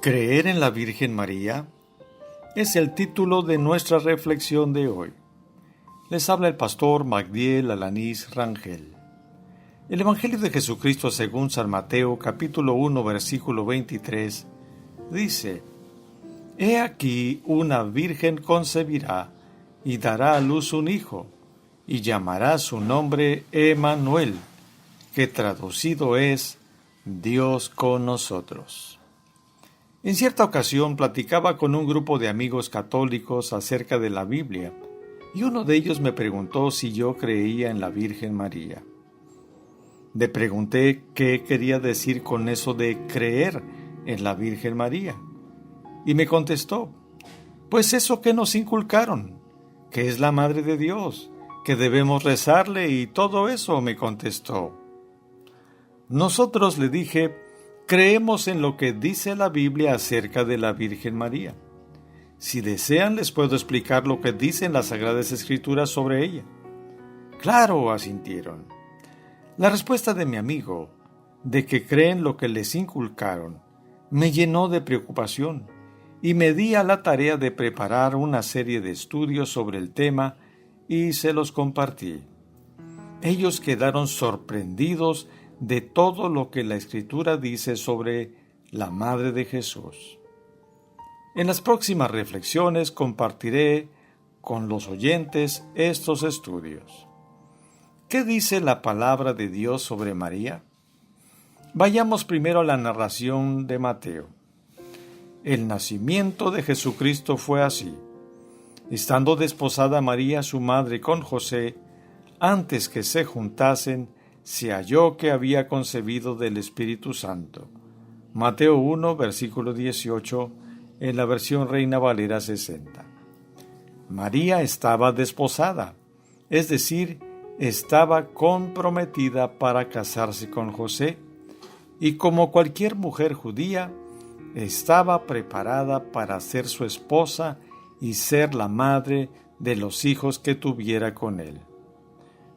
Creer en la Virgen María es el título de nuestra reflexión de hoy. Les habla el pastor Magdiel Alanís Rangel. El Evangelio de Jesucristo según San Mateo, capítulo 1, versículo 23, dice: He aquí una virgen concebirá y dará a luz un hijo, y llamará su nombre Emmanuel, que traducido es Dios con nosotros. En cierta ocasión platicaba con un grupo de amigos católicos acerca de la Biblia, y uno de ellos me preguntó si yo creía en la Virgen María. Le pregunté qué quería decir con eso de creer en la Virgen María, y me contestó: pues eso que nos inculcaron, que es la Madre de Dios, que debemos rezarle y todo eso, me contestó. Nosotros, le dije, creemos en lo que dice la Biblia acerca de la Virgen María. Si desean, les puedo explicar lo que dicen las Sagradas Escrituras sobre ella. Claro, asintieron. La respuesta de mi amigo, de que creen lo que les inculcaron, me llenó de preocupación y me di a la tarea de preparar una serie de estudios sobre el tema y se los compartí. Ellos quedaron sorprendidos de todo lo que la Escritura dice sobre la Madre de Jesús. En las próximas reflexiones compartiré con los oyentes estos estudios. ¿Qué dice la palabra de Dios sobre María? Vayamos primero a la narración de Mateo. El nacimiento de Jesucristo fue así. Estando desposada María, su madre, con José, antes que se juntasen, se halló que había concebido del Espíritu Santo. Mateo 1, versículo 18, en la versión Reina Valera 60. María estaba desposada, es decir, estaba comprometida para casarse con José, y como cualquier mujer judía, estaba preparada para ser su esposa y ser la madre de los hijos que tuviera con él.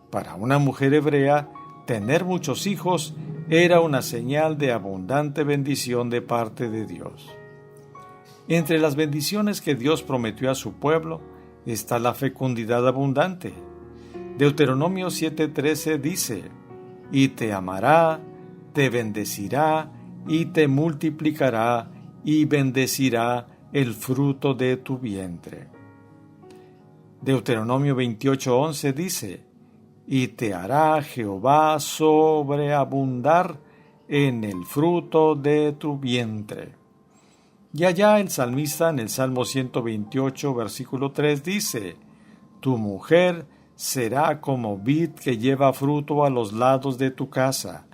Para una mujer hebrea, tener muchos hijos era una señal de abundante bendición de parte de Dios. Entre las bendiciones que Dios prometió a su pueblo está la fecundidad abundante. Deuteronomio 7:13 dice: y te amará, te bendecirá y te multiplicará y bendecirá el fruto de tu vientre. Deuteronomio 28:11 dice: y te hará Jehová sobreabundar en el fruto de tu vientre. Y allá el salmista en el Salmo 128, versículo 3 dice: tu mujer será como vid que lleva fruto a los lados de tu casa,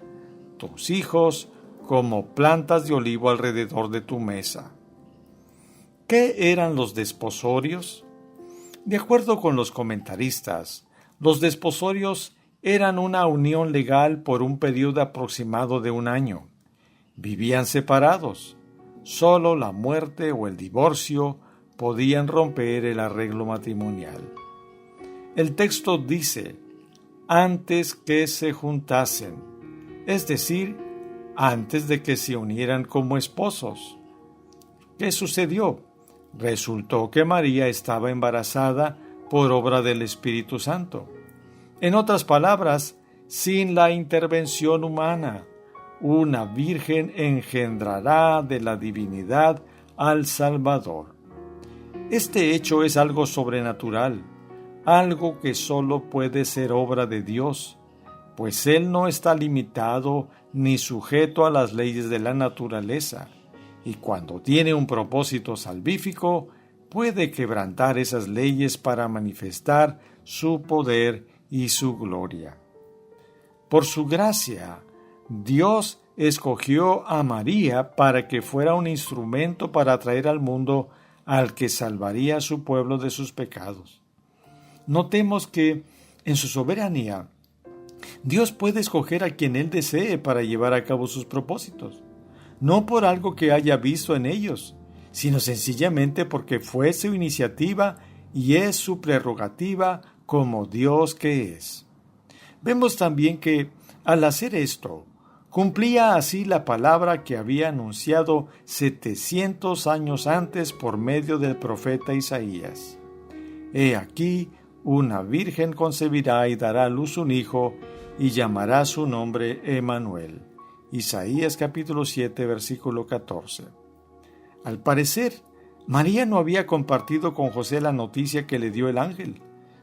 tus hijos como plantas de olivo alrededor de tu mesa. ¿Qué eran los desposorios? De acuerdo con los comentaristas, los desposorios eran una unión legal por un periodo aproximado de un año. Vivían separados. Solo la muerte o el divorcio podían romper el arreglo matrimonial. El texto dice: antes que se juntasen, es decir, antes de que se unieran como esposos. ¿Qué sucedió? Resultó que María estaba embarazada por obra del Espíritu Santo. En otras palabras, sin la intervención humana, una virgen engendrará de la divinidad al Salvador. Este hecho es algo sobrenatural, algo que solo puede ser obra de Dios, pues Él no está limitado ni sujeto a las leyes de la naturaleza, y cuando tiene un propósito salvífico, puede quebrantar esas leyes para manifestar su poder y su gloria. Por su gracia, Dios escogió a María para que fuera un instrumento para traer al mundo al que salvaría a su pueblo de sus pecados. Notemos que, en su soberanía, Dios puede escoger a quien Él desee para llevar a cabo sus propósitos, no por algo que haya visto en ellos, sino sencillamente porque fue su iniciativa y es su prerrogativa como Dios que es. Vemos también que, al hacer esto, Cumplía así la palabra que había anunciado 700 años antes por medio del profeta Isaías. He aquí, una virgen concebirá y dará a luz un hijo, y llamará su nombre Emmanuel. Isaías capítulo 7, versículo 14. Al parecer, María no había compartido con José la noticia que le dio el ángel,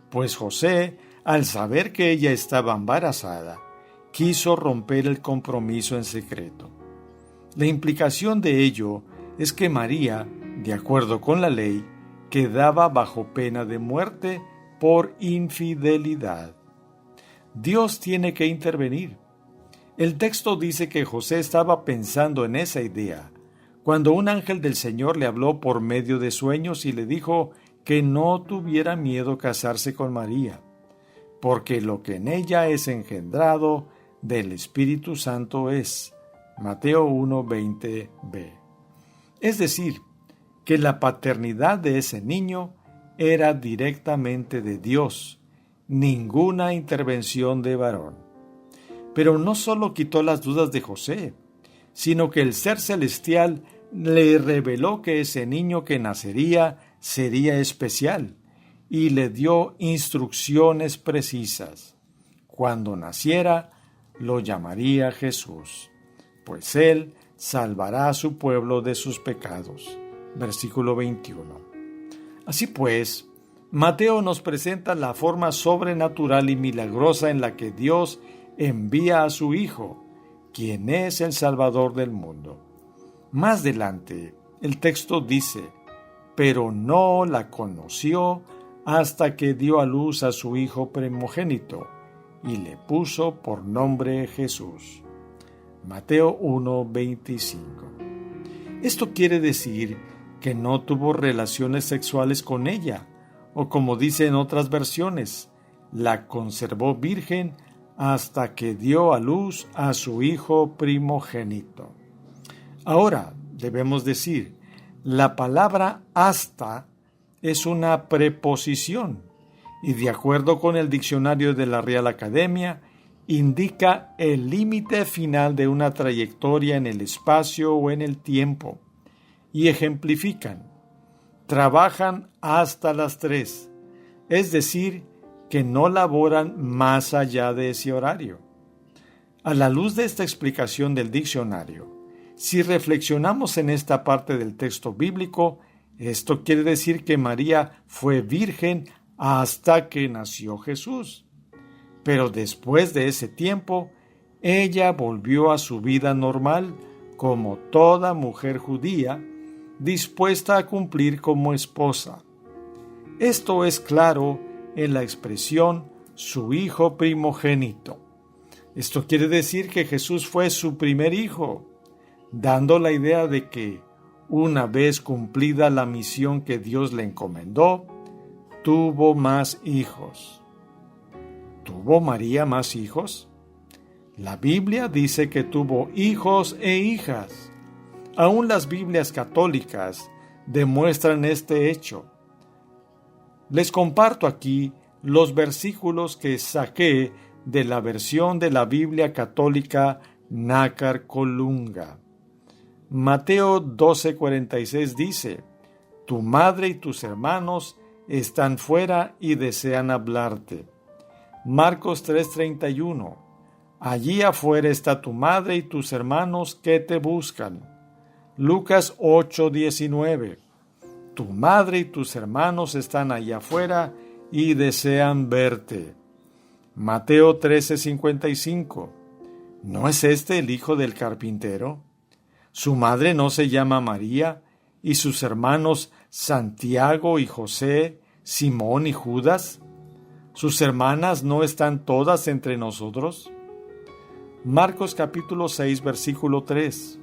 pues José, al saber que ella estaba embarazada, quiso romper el compromiso en secreto. La implicación de ello es que María, de acuerdo con la ley, quedaba bajo pena de muerte por infidelidad. Dios tiene que intervenir. El texto dice que José estaba pensando en esa idea cuando un ángel del Señor le habló por medio de sueños y le dijo que no tuviera miedo casarse con María, porque lo que en ella es engendrado del Espíritu Santo es. Mateo 1:20b. Es decir, que la paternidad de ese niño era directamente de Dios, ninguna intervención de varón. Pero no solo quitó las dudas de José, sino que el ser celestial le reveló que ese niño que nacería sería especial y le dio instrucciones precisas. Cuando naciera, lo llamaría Jesús, pues él salvará a su pueblo de sus pecados. Versículo 21. Así pues, Mateo nos presenta la forma sobrenatural y milagrosa en la que Dios envía a su Hijo, quien es el Salvador del mundo. Más adelante, el texto dice, pero no la conoció hasta que dio a luz a su hijo primogénito, y le puso por nombre Jesús. Mateo 1:25. Esto quiere decir que no tuvo relaciones sexuales con ella, o como dice en otras versiones, la conservó virgen hasta que dio a luz a su hijo primogénito. Ahora, debemos decir, la palabra hasta es una preposición y de acuerdo con el diccionario de la Real Academia, indica el límite final de una trayectoria en el espacio o en el tiempo y ejemplifican, trabajan hasta las 3, es decir, que no laboran más allá de ese horario. A la luz de esta explicación del diccionario, si reflexionamos en esta parte del texto bíblico, esto quiere decir que María fue virgen hasta que nació Jesús. Pero después de ese tiempo, ella volvió a su vida normal como toda mujer judía, dispuesta a cumplir como esposa. Esto es claro en la expresión su hijo primogénito. Esto quiere decir que Jesús fue su primer hijo, dando la idea de que, una vez cumplida la misión que Dios le encomendó, tuvo más hijos. ¿Tuvo María más hijos? La Biblia dice que tuvo hijos e hijas. Aún las Biblias católicas demuestran este hecho. Les comparto aquí los versículos que saqué de la versión de la Biblia católica Nácar Colunga. Mateo 12:46 dice, tu madre y tus hermanos están fuera y desean hablarte. Marcos 3:31, allí afuera está tu madre y tus hermanos que te buscan. Lucas 8:19, tu madre y tus hermanos están allá afuera y desean verte. Mateo 13:55, ¿no es este el hijo del carpintero? ¿Su madre no se llama María y sus hermanos Santiago y José, Simón y Judas? ¿Sus hermanas no están todas entre nosotros? Marcos capítulo 6, versículo 3.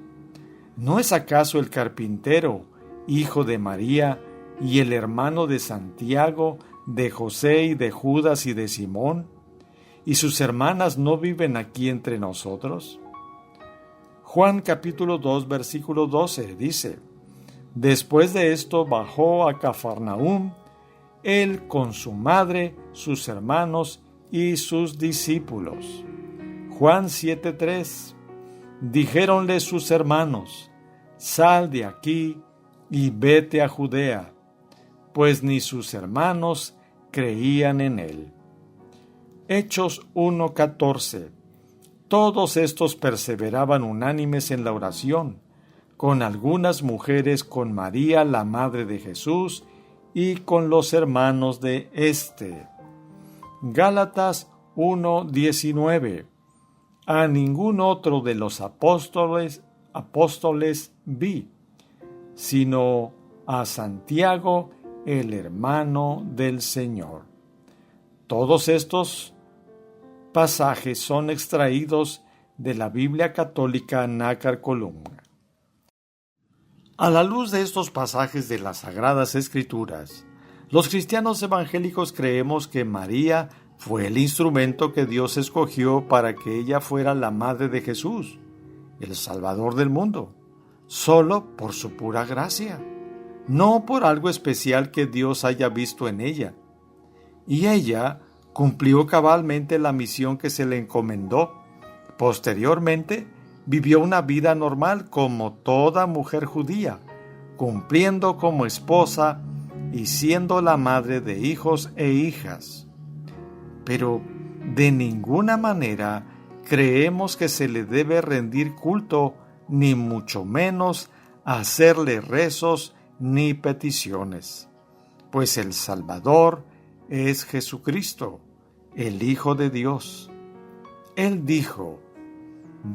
¿No es acaso el carpintero, hijo de María, y el hermano de Santiago, de José y de Judas y de Simón? ¿Y sus hermanas no viven aquí entre nosotros? Juan capítulo 2, versículo 12 dice, después de esto bajó a Cafarnaúm, él con su madre, sus hermanos y sus discípulos. Juan 7:3. Dijéronle sus hermanos: Sal de aquí y vete a Judea, pues ni sus hermanos creían en él. Hechos 1:14. Todos estos perseveraban unánimes en la oración, con algunas mujeres, con María, la madre de Jesús, y con los hermanos de éste. Gálatas 1:19. A ningún otro de los apóstoles vi, sino a Santiago, el hermano del Señor. Todos estos pasajes son extraídos de la Biblia Católica Nácar Columna. A la luz de estos pasajes de las Sagradas Escrituras, los cristianos evangélicos creemos que María fue el instrumento que Dios escogió para que ella fuera la madre de Jesús, el Salvador del mundo, solo por su pura gracia, no por algo especial que Dios haya visto en ella. Y ella cumplió cabalmente la misión que se le encomendó. Posteriormente, vivió una vida normal como toda mujer judía, cumpliendo como esposa y siendo la madre de hijos e hijas. Pero de ninguna manera creemos que se le debe rendir culto, ni mucho menos hacerle rezos ni peticiones, pues el Salvador es Jesucristo, el Hijo de Dios. Él dijo: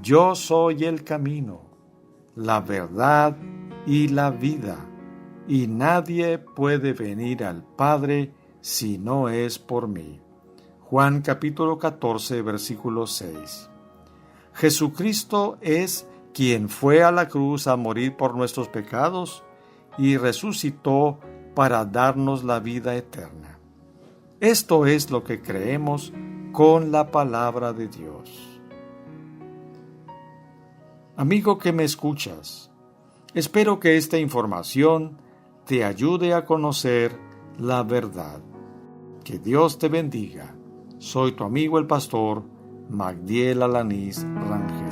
Yo soy el camino, la verdad y la vida, y nadie puede venir al Padre si no es por mí. Juan capítulo 14, versículo 6. Jesucristo es quien fue a la cruz a morir por nuestros pecados y resucitó para darnos la vida eterna. Esto es lo que creemos con la palabra de Dios. Amigo que me escuchas, espero que esta información te ayude a conocer la verdad. Que Dios te bendiga. Soy tu amigo el pastor Magdiel Alanís Rangel.